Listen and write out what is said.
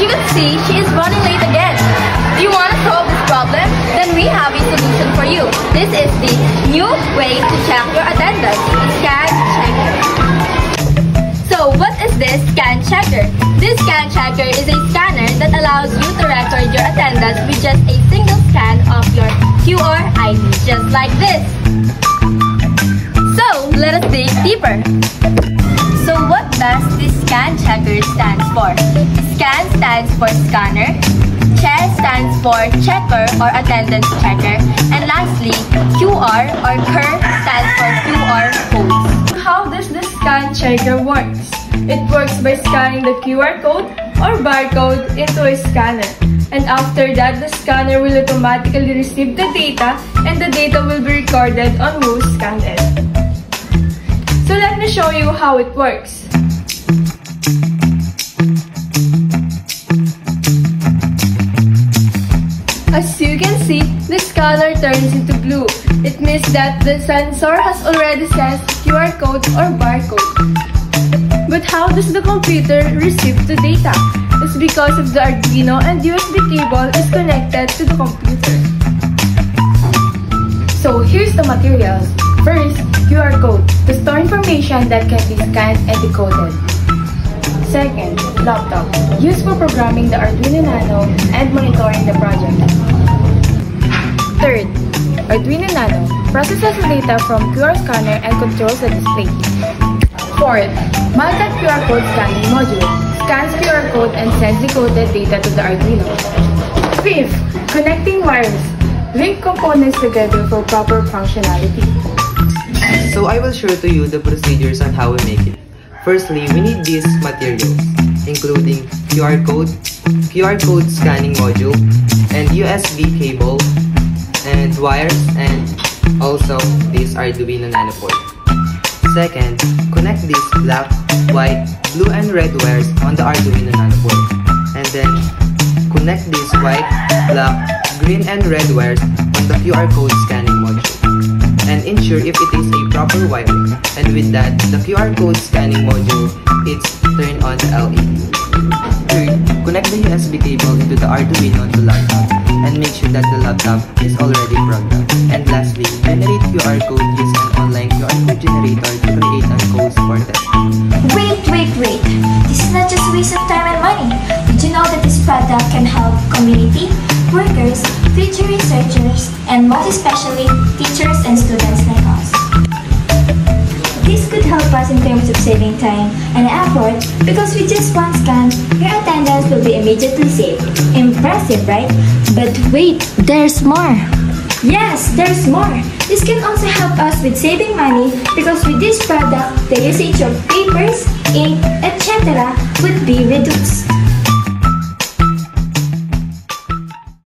you can see, she is running late again. Do you want to solve this problem? Then we have a solution for you. This is the new way to check your attendance, Scan Checker. So what is this Scan Checker? This Scan Checker is a scanner that allows you to record your attendance with just a single scan of your QR ID, just like this. So let us dig deeper. So what does this Scan Checker stand for? Scan stands for scanner, Che stands for checker or attendance checker, and lastly, QR or CUR stands for QR codes. How does the Scan Checker works? It works by scanning the QR code or barcode into a scanner. And after that, the scanner will automatically receive the data and the data will be recorded on who scanned it. So let me show you how it works. As you can see, the scanner turns into blue. It means that the sensor has already sensed QR code or barcode. But how does the computer receive the data? It's because of the Arduino and USB cable is connected to the computer. So here's the materials. First, QR code, to store information that can be scanned and decoded. Second, laptop, used for programming the Arduino Nano and monitoring the project. Third, Arduino Nano, processes the data from QR scanner and controls the display. Fourth, Malcat QR code scanning module, scans QR code and sends decoded data to the Arduino. Fifth, connecting wires, link components together for proper functionality. So I will show to you the procedures on how we make it. Firstly, we need these materials, including QR code scanning module, and USB cable, and wires, and also this Arduino Nano board. Second, connect these black, white, blue, and red wires on the Arduino Nano board, and then connect these white, black, green, and red wires on the QR code scanning module, and ensure if it is a proper wiring. And with that, the QR code scanning module is turned on the LED. Third, connect the USB cable into the Arduino to laptop and make sure that the laptop is already programmed. And lastly, generate QR code using an online QR code generator to create an codes for testing. Wait! This is not just a waste of time and money. Did you know that this product can help community, workers, future researchers, and most especially teachers and students like us? This could help us in terms of saving time and effort because with just one scan, your attendance will be immediately saved. Impressive, right? But wait, there's more! Yes, there's more! This can also help us with saving money because with this product, the usage of papers, ink, etc. would be reduced.